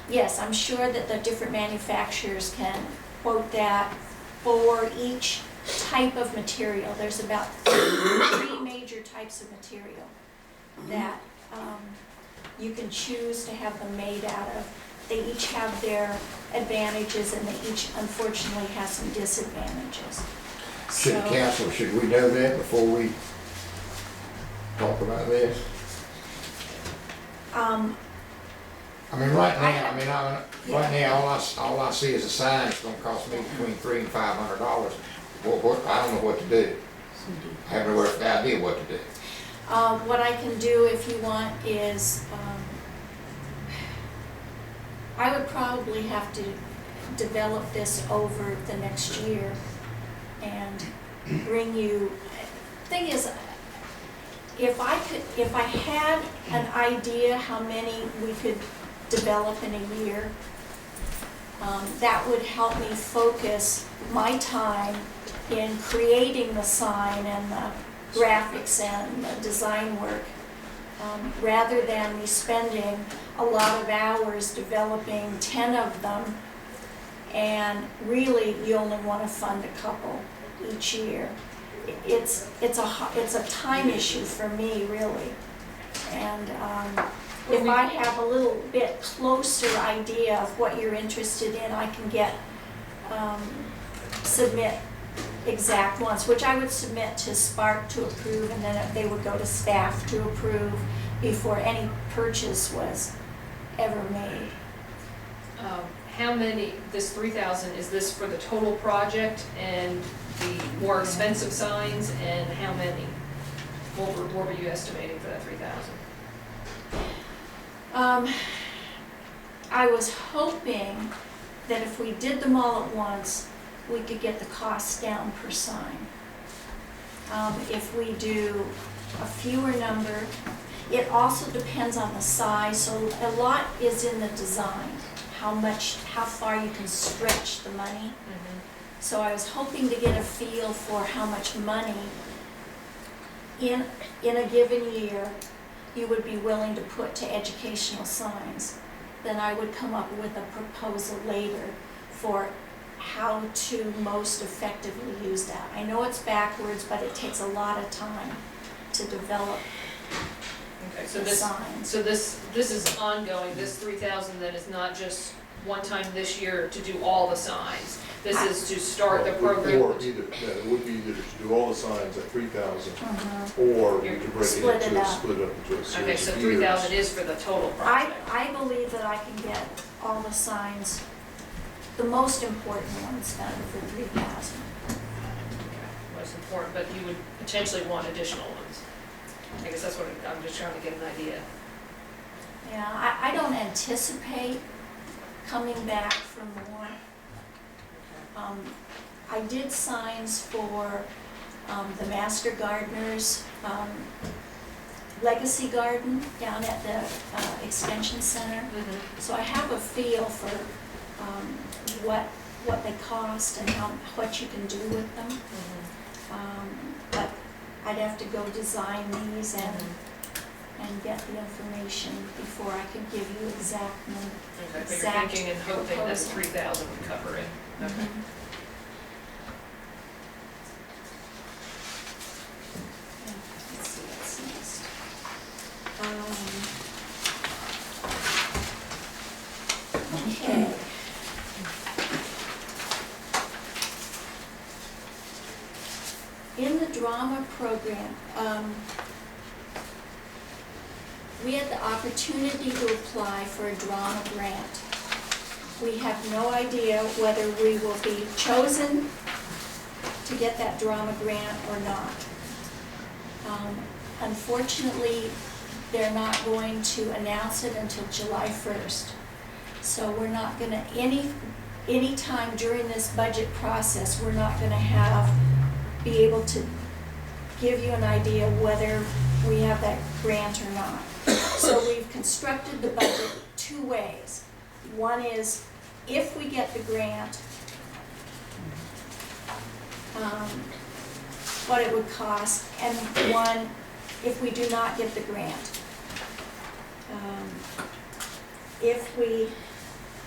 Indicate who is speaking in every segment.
Speaker 1: Yes, I'm sure that the different manufacturers can quote that for each type of material. There's about three major types of material that you can choose to have them made out of. They each have their advantages and they each unfortunately have some disadvantages.
Speaker 2: Should the council, should we know that before we talk about this? I mean, right now, right now, all I see is a sign. It's gonna cost me between $300 and $500. I don't know what to do. I have no idea what to do.
Speaker 1: What I can do if you want is, I would probably have to develop this over the next year and bring you, thing is, if I had an idea how many we could develop in a year, that would help me focus my time in creating the sign and the graphics and the design work, rather than me spending a lot of hours developing 10 of them, and really you only want to fund a couple each year. It's a time issue for me, really. And if I have a little bit closer idea of what you're interested in, I can submit exact ones, which I would submit to Spark to approve, and then they would go to staff to approve before any purchase was ever made.
Speaker 3: How many, this 3,000, is this for the total project and the more expensive signs, and how many? What were you estimating for that 3,000?
Speaker 1: I was hoping that if we did them all at once, we could get the costs down per sign. If we do a fewer number, it also depends on the size, so a lot is in the design, how far you can stretch the money. So I was hoping to get a feel for how much money in a given year you would be willing to put to educational signs. Then I would come up with a proposal later for how to most effectively use that. I know it's backwards, but it takes a lot of time to develop the signs.
Speaker 3: So this is ongoing, this 3,000 then is not just one time this year to do all the signs. This is to start the program.
Speaker 4: Or either, it would be either to do all the signs at 3,000, or to break it
Speaker 1: Split it
Speaker 4: into,
Speaker 1: up.
Speaker 4: split it up into a series
Speaker 3: Okay, so
Speaker 4: of
Speaker 3: 3,000
Speaker 4: years.
Speaker 3: is for the total project.
Speaker 1: I believe that I can get all the signs, the most important ones done for 3,000.
Speaker 3: Okay, most important, but you would potentially want additional ones. I guess that's what I'm just trying to get an idea.
Speaker 1: Yeah, I don't anticipate coming back for more. I did signs for the Master Gardener's Legacy Garden down at the Extension Center. So I have a feel for what they cost and what you can do with them. But I'd have to go design these and get the information before I could give you exact number.
Speaker 3: Okay, but you're thinking and hoping that 3,000 would cover it. Okay.
Speaker 1: Let's see what's next. Okay. In the drama program, we had the opportunity to apply for a drama grant. We have no idea whether we will be chosen to get that drama grant or not. Unfortunately, they're not going to announce it until July 1st. So we're not gonna, any time during this budget process, we're not gonna be able to give you an idea whether we have that grant or not. So we've constructed the budget two ways. One is, if we get the grant, what it would cost, and one, if we do not get the grant. If we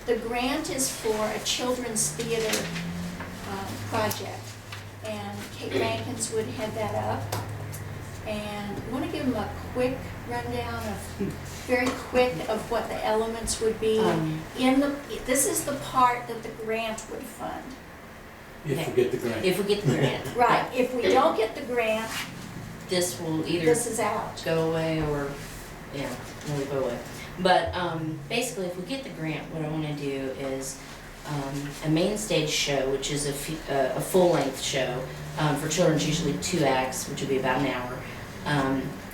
Speaker 1: The grant is for a children's theater project, and Kate Rankins would head that up. And I want to give them a quick rundown very quick of what the elements would be. This is the part that the grant would fund.
Speaker 5: If we get the grant.
Speaker 6: If we get the grant.
Speaker 1: Right, if we don't get the grant,
Speaker 6: This will either
Speaker 1: this is out.
Speaker 6: go away or, yeah, will go away. But basically, if we get the grant, what I want to do is a main stage show, which is a full-length show for children, it's usually 2 acts, which would be about an hour,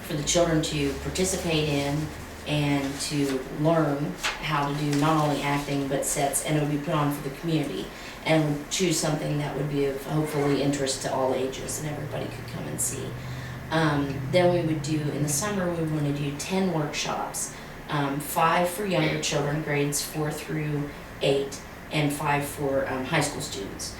Speaker 6: for the children to participate in and to learn how to do not only acting but sets, and it would be put on for the community. And we'd choose something that would be of hopefully interest to all ages and everybody could come and see. Then we would do, in the summer, we would want to do 10 workshops, 5 for younger children, grades 4 through 8, and 5 for high school students.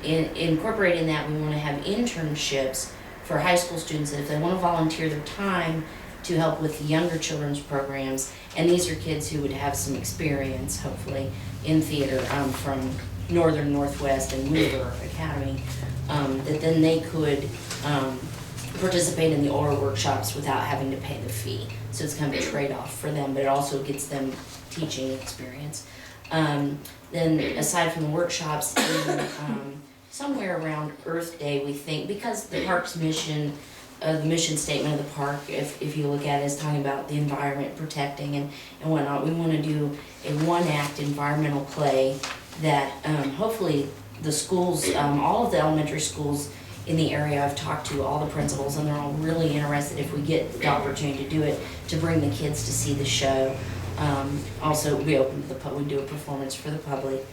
Speaker 6: Incorporating that, we want to have internships for high school students that if they want to volunteer their time to help with the younger children's programs, and these are kids who would have some experience, hopefully, in theater from Northern, Northwest, and River Academy, that then they could participate in the oral workshops without having to pay the fee. So it's kind of a trade-off for them, but it also gets them teaching experience. Then aside from the workshops, somewhere around Earth Day, we think, because the park's mission, the mission statement of the park, if you look at it, is talking about the environment, protecting and whatnot. We want to do a 1-act environmental play that hopefully the schools, all of the elementary schools in the area, I've talked to all the principals, and they're all really interested, if we get the opportunity to do it, to bring the kids to see the show. Also, we open to the public, we do a performance for the public.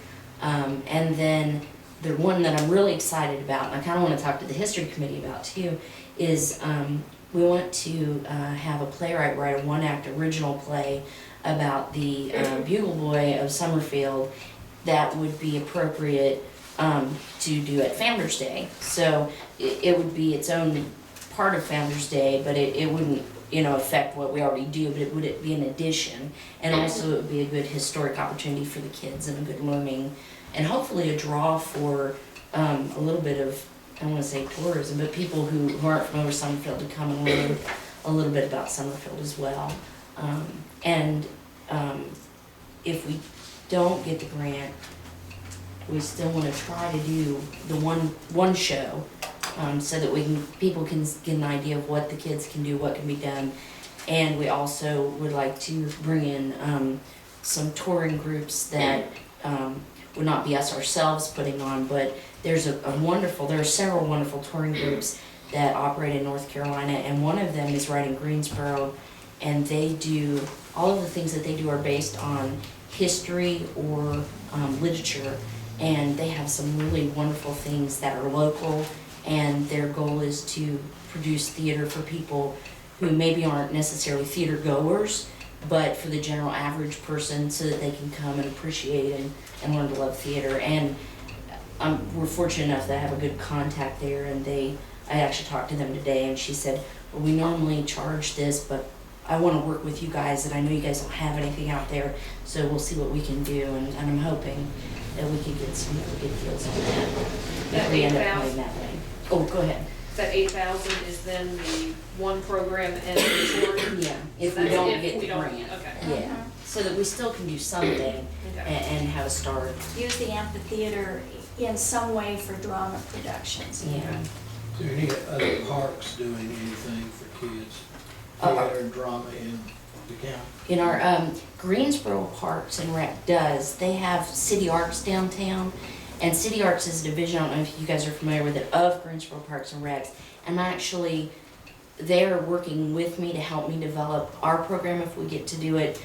Speaker 6: And then the one that I'm really excited about, and I kind of want to talk to the history committee about too, is we want to have a playwright write a 1-act original play about the Bugle Boy of Summerfield that would be appropriate to do at Founder's Day. So it would be its own part of Founder's Day, but it wouldn't, affect what we already do, but it would be an addition. And also it would be a good historic opportunity for the kids and a good learning, and hopefully a draw for a little bit of, I don't want to say tourism, but people who aren't familiar with Summerfield to come and learn a little bit about Summerfield as well. If we don't get the grant, we still want to try to do the one show, so that people can get an idea of what the kids can do, what can be done. And we also would like to bring in some touring groups that would not be us ourselves putting on, but there are several wonderful touring groups that operate in North Carolina, and one of them is right in Greensboro, and they do, all of the things that they do are based on history or literature, and they have some really wonderful things that are local, and their goal is to produce theater for people who maybe aren't necessarily theater goers, but for the general average person, so that they can come and appreciate and learn to love theater. And we're fortunate enough that I have a good contact there, and I actually talked to them today, and she said, well, we normally charge this, but I want to work with you guys, and I know you guys don't have anything out there, so we'll see what we can do, and I'm hoping that we can get some really good deals on that. If we end up going that way. Oh, go ahead.
Speaker 3: That 8,000 is then the one program and the touring?
Speaker 6: Yeah, if we don't get the grant.
Speaker 3: Okay.
Speaker 6: Yeah, so that we still can do something and have a start.
Speaker 1: Use the amphitheater in some way for drama productions.
Speaker 6: Yeah.
Speaker 5: Do any other parks doing anything for kids? Theater and drama in the county?
Speaker 6: In our Greensboro Parks and Rec they have City Arts downtown, and City Arts is a division, I don't know if you guys are familiar with it, of Greensboro Parks and Recs. And actually, they're working with me to help me develop our program if we get to do it,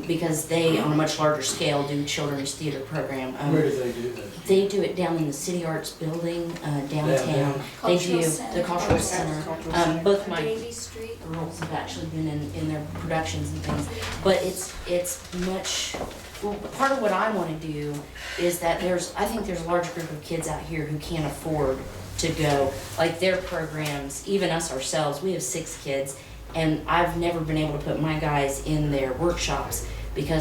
Speaker 6: because they, on a much larger scale, do children's theater program.
Speaker 5: Where do they do that?
Speaker 6: They do it down in the City Arts building downtown.
Speaker 5: Downtown.
Speaker 6: They do
Speaker 1: Cultural Center.
Speaker 6: the Cultural Center. Both my
Speaker 1: Davy Street.
Speaker 6: girls have actually been in their productions and things, but it's much. Well, part of what I want to do is that I think there's a large group of kids out here who can't afford to go, like their programs, even us ourselves, we have 6 kids, and I've never been able to put my guys in their workshops because